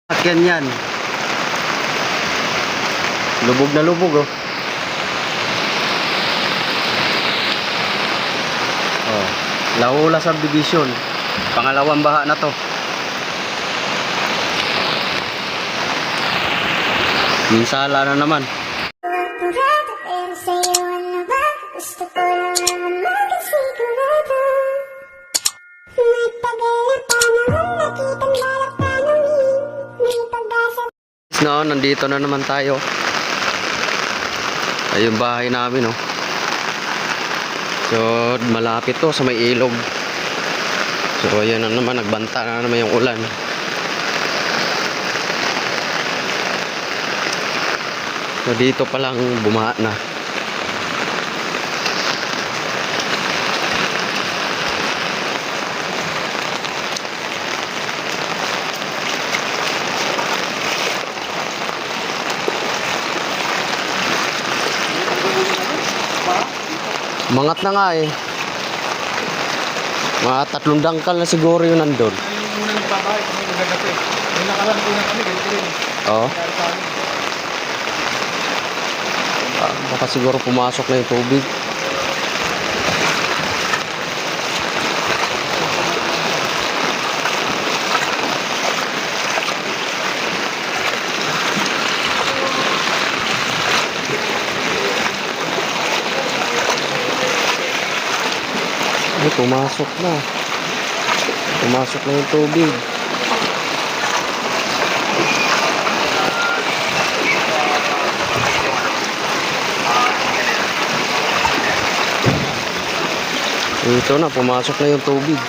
Sakyan yan. Lubog na lubog oh. Oh, Laula Subdivision. Pangalawang baha na to. Minsala na naman. No, nandito na naman tayo. Ayun bahay namin oh. So malapit to sa may ilog. So ayan na naman, nagbanta na naman yung ulan. So dito pa lang bumaha na. Mangat na nga eh. Mga 3 dangkal na siguro yun nandun. Yung unang babae, kami nagagapi. Yung nakalang unang kami, ganito rin. Oo. Baka siguro pumasok na yung tubig. Ay, pumasok na. Pumasok na yung tubig. Ito na, pumasok na yung tubig.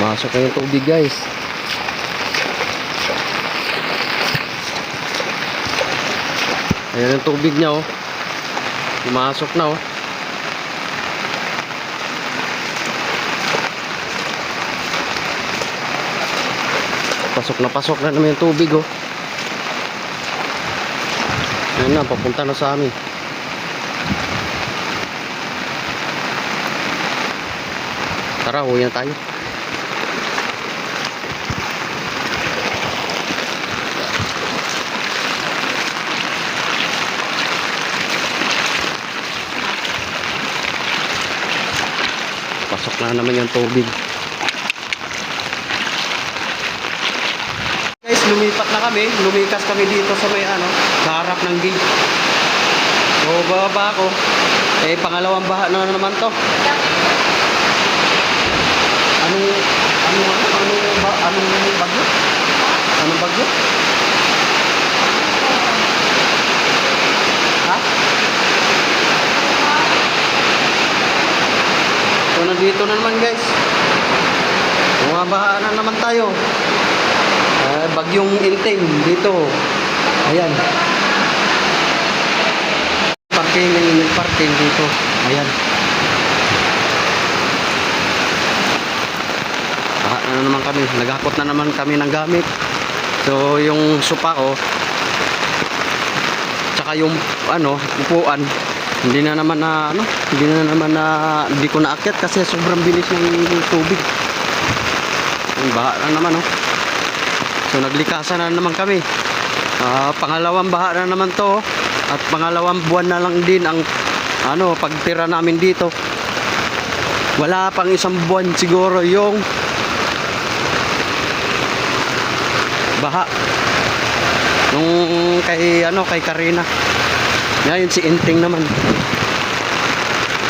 Pumasok na yung tubig, guys. Ayan yung tubig niya, oh. Pumasok na, oh. Pasok na naman yung tubig, oh. Ayan na, papunta na sa amin. Tara, uwi na tayo. Pasok na naman yung tubig. Guys, lumipat na kami. Lumikas kami dito sa may sa harap ng gate. So, bababa ako. Eh, pangalawang baha na naman to. Anong bagyo? Anong bagyo? Ha? So, nandito na naman, guys. Bumabaha na naman tayo. Bagyong Inting dito. Ayan. Parking dito. Ayan. Baha na naman kami. Naghakot na naman kami ng gamit. So, yung sopa ko, tsaka yung upuan, hindi ko naakyat kasi sobrang bilis ng tubig. Baha na naman, oh. So naglikasan na naman kami. Pangalawang baha na naman to, at pangalawang buwan na lang din ang pagtira namin dito. Wala pang 1 buwan siguro yung baha nung kay Karina. Ngayon si Inting naman.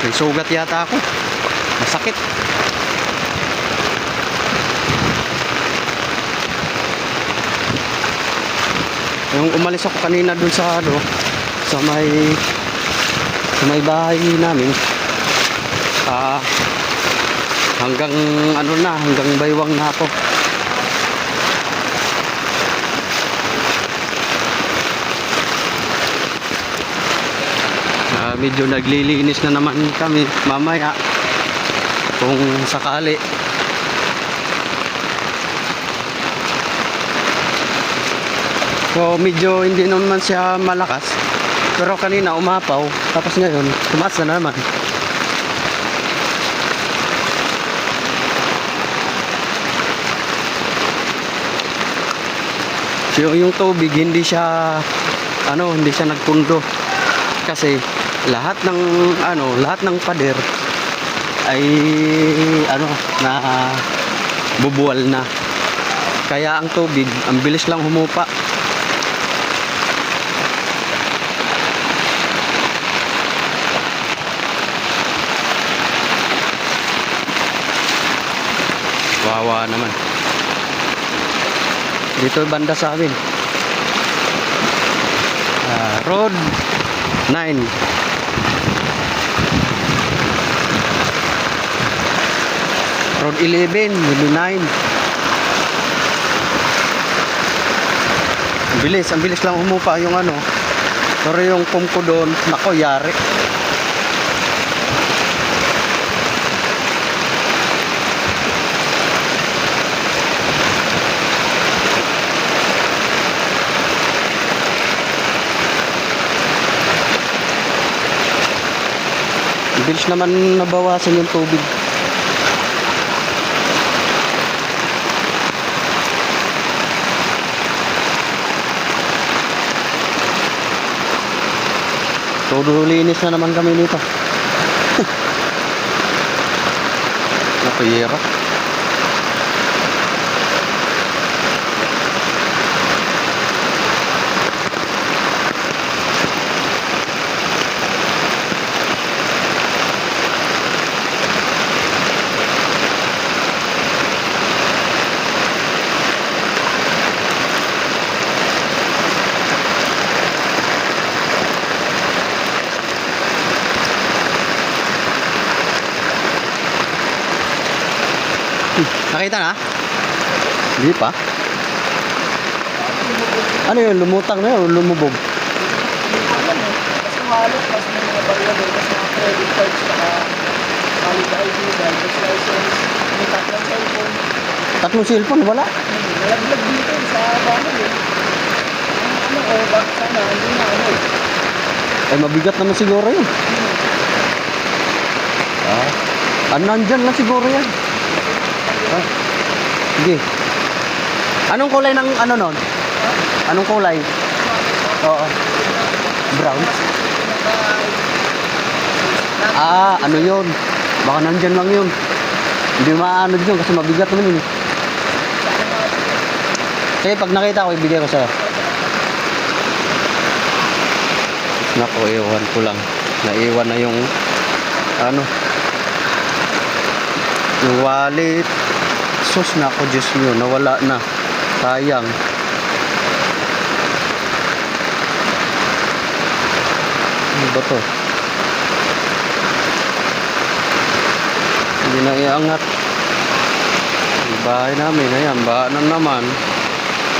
May sugat yata ako. Masakit. Yung umalis ako kanina dun sa sa may bahay namin. Hanggang hanggang baywang na ako. Medyo naglilinis na naman kami mamaya kung sakali. So medyo hindi naman siya malakas. Pero kanina umapaw. Tapos ngayon, tumaas na naman. So yung tubig hindi siya hindi siya nagpundo. Kasi lahat ng pader ay na bubuwal na. Kaya ang tubig, ang bilis lang humupa. Wawa naman. Dito banda sa amin. Road 9. Road 11, Road 9. Ang bilis lang humupa yung Pero yung pump ko doon, nako, yari. Ang bilis naman nabawasan yung tubig. Todo linis na naman kami nito. Napayero. Nakita na? Hindi pa. Ano yun? Lumutang na yun? Lumubog? Kasi mahalot, kasi may mga variable, kasi mga credit cards, saka valid ID, driver's license, may tatlong cellphone. Tatlong cellphone? Wala. Nalaglag dito sa bahay eh. Bakit sana, hindi na Ay, mabigat naman siguro yun. Nandyan lang siguro yan. Sige. Anong kulay ng nun? Anong kulay? Oo. Brown? Yun. Baka nandyan lang yun. Hindi maano yun kasi mabigat naman yun. Sige, pag nakita ko, ibigay ko sa'yo. Naku, iwan ko lang. Naiwan na yung yung wallet. Sus na ako, Diyos nyo, nawala na. Sayang. Ano ba to? Hindi na iangat. Yung bahay namin, ayan, baha na naman.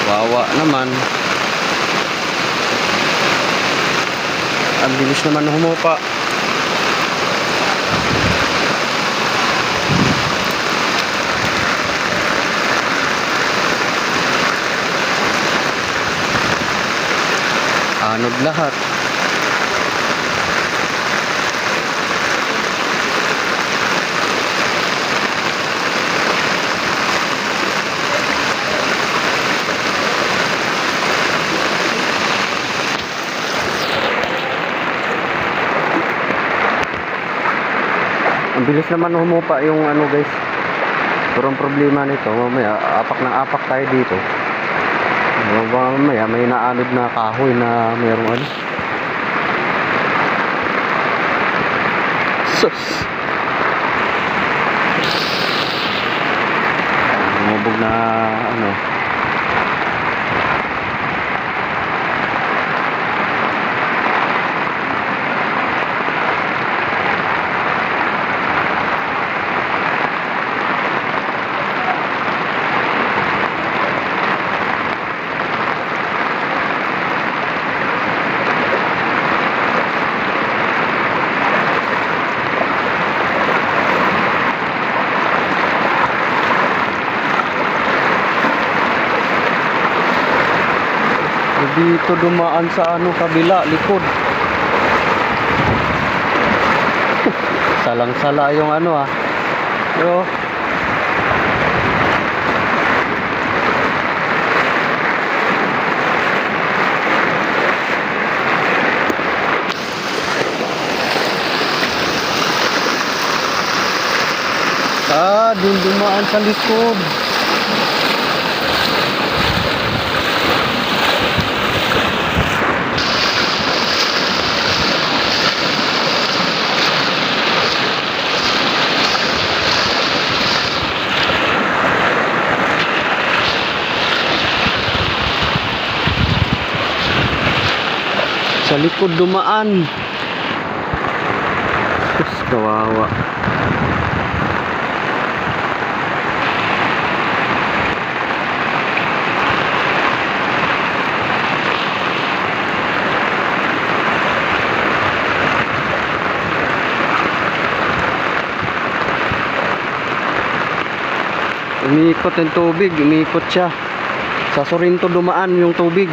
Wawa naman. Ang bilis naman humupa. Anod lahat. Ang bilis naman humupa yung guys. Pero ang problema nito, mamaya apak tayo dito. Mamaya may naanod na kahoy na mayroong sus. Umubog na dito dumaan sa ano kabila, likod. Salang-sala yung ano Pero dun dumaan sa likod. Sa likod dumaan. Sus, kawawa. Umiikot yung tubig, umiikot siya. Sa Sorrento dumaan yung tubig.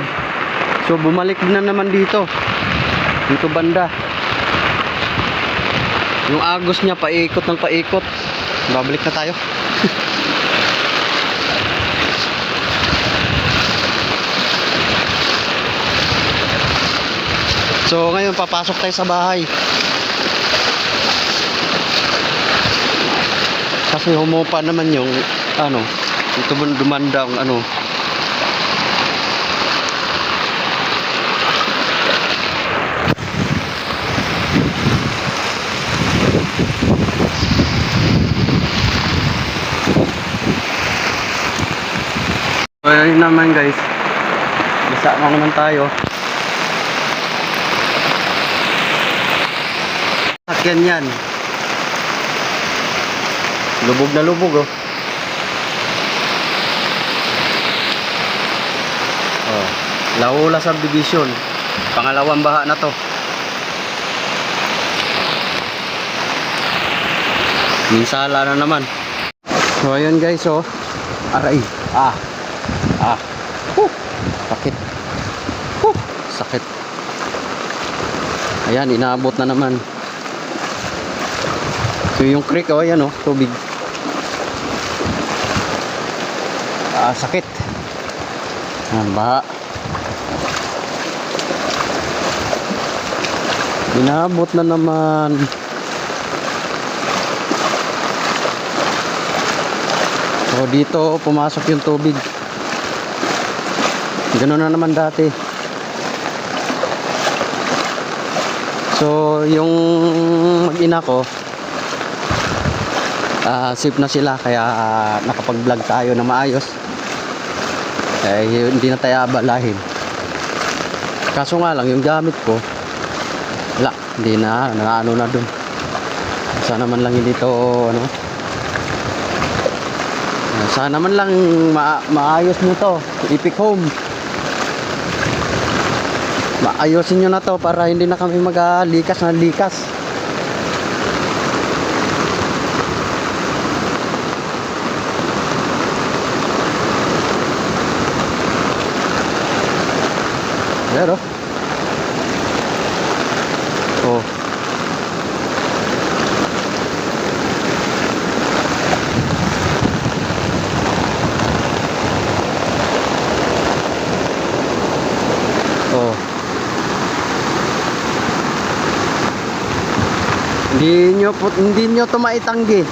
So bumalik na naman dito. Dito banda. Yung agos niya paikot ng paikot. Babalik na tayo. So ngayon papasok tayo sa bahay. Kasi humupa naman yung ito dumanda ang So ayun naman guys, bisa na naman tayo. Sakyan yan, lubog na lubog Laula Subdivision, pangalawang baha na to. Minsala na naman. So ayun guys, aray, sakit, sakit. Ayan, inaabot na naman. So yung creek, ayan tubig. Sakit. Ayan, baha. Inaabot na naman. So dito pumasok yung tubig. Ganoon na naman dati. So yung mag-ina ko safe na sila, kaya nakapag-vlog tayo na maayos. Hindi na tayo abalahin. Kaso nga lang yung gamit ko wala, hindi na na dun. Sana man lang hindi to sana man lang maayos nyo to, Epic Home. Maayosin nyo na to para hindi na kami likas na likas. Pero hindi nyo to maitanggi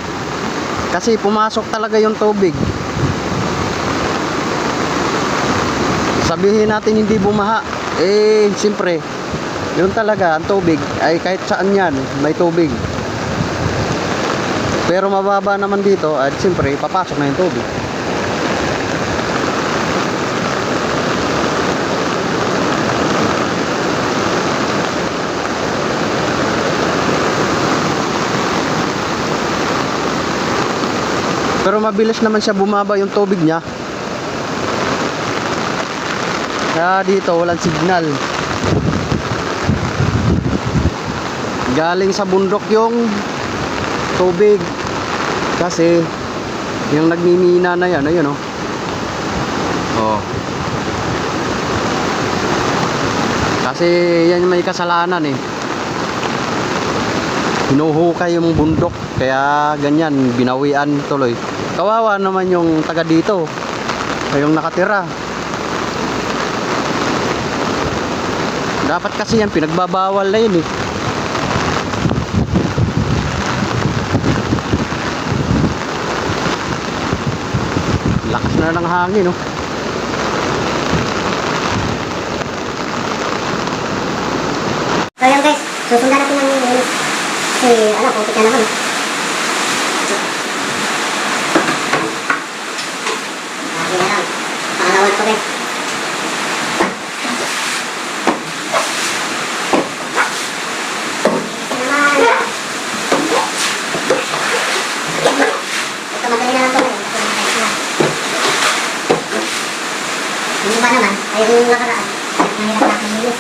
kasi pumasok talaga yung tubig. Sabihin natin hindi bumaha, siyempre yun talaga, ang tubig ay kahit saan yan may tubig, pero mababa naman dito at siyempre papasok na yung tubig. Pero mabilis naman siya bumaba yung tubig niya. Kaya dito walang signal. Galing sa bundok yung tubig. Kasi yung nagmimina na yan, ayun kasi yan yung may kasalanan eh. Hinuhukay yung bundok, kaya ganyan, binawian tuloy. Kawawa naman yung taga dito, yung nakatira. Dapat kasi yan, pinagbabawal na yun eh. Lakas na ng hangin, oh. So yun guys, susundan natin ng kasi putik na naman. Lagi na lang. Pangalawan pa guys. Ito madali na lang to guys. Yung iba naman, ay yung nakaraan. Mahirap na kumilis.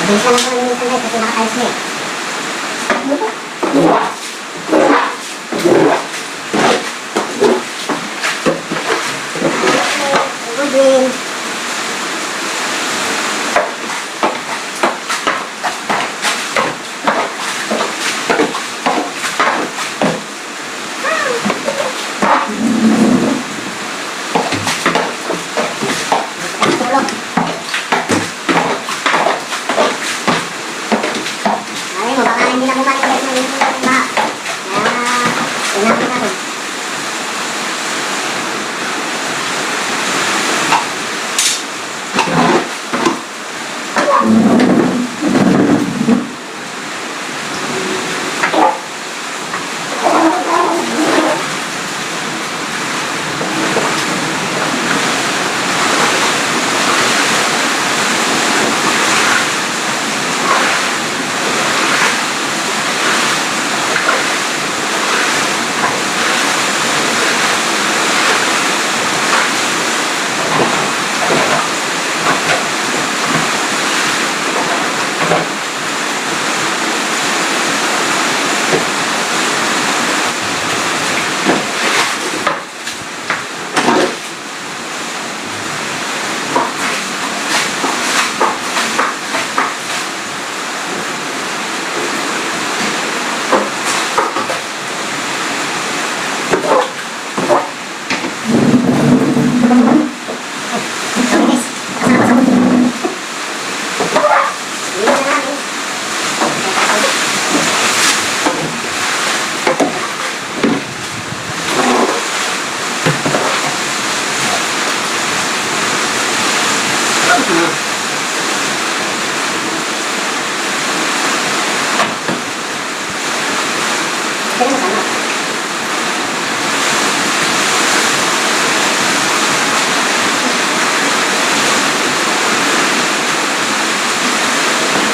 Mabilis na lang po minsan guys kasi nakatayos na eh. Good win. Hindi na bumalik guys ng baha. Kaya, unahin natin.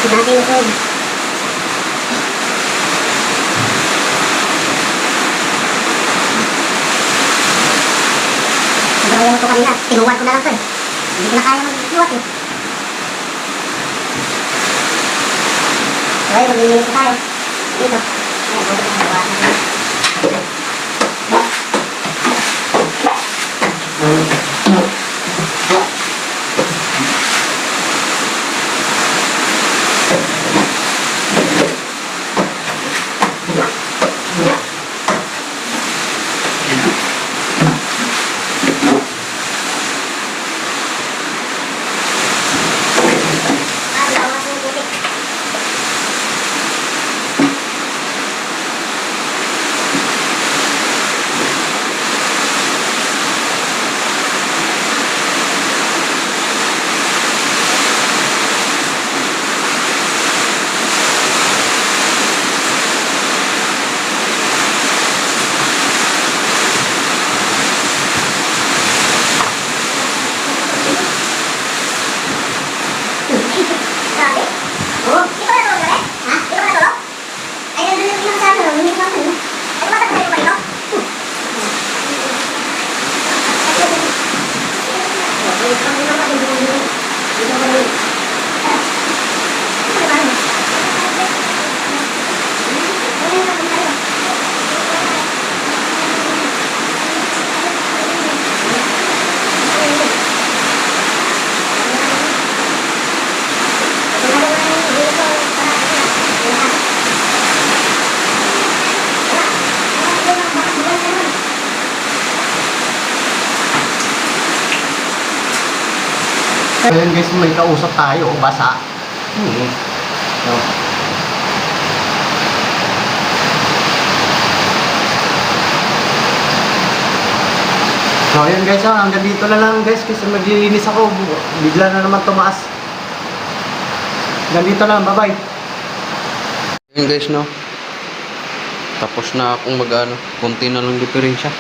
Natin yung food. Sobrang mo ito kanina. Tinuwan ko na lang ito eh. Hindi ko na kaya mag-iwat eh. Okay, mag-iwat ko tayo. Dito. Ayan, huwag ko na natin. Ayun guys, may kausap tayo, basa. So, so ayun guys, hanggang dito na lang guys kasi maglilinis ako. Bigla na naman tumaas. Hanggang dito lang, bye bye. Ayun guys, no. Tapos na akong mag-ano, konti na lang diferensya.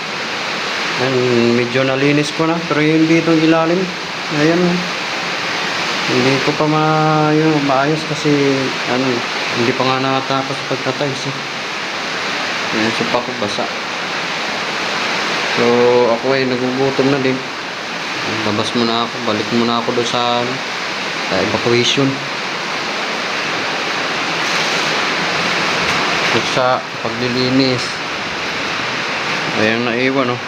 Ayan, medyo nalinis ko na, pero yung dito ilalim, ayan, hindi ko pa maayos kasi ano, hindi pa nga nakatapos pagka-tiles eh. Ayan, so pa ko basa. So ako ay nagugutom na din. Labas muna ako, balik muna ako doon sa evacuation. So, sa paglilinis, ayan, naiwan, oh.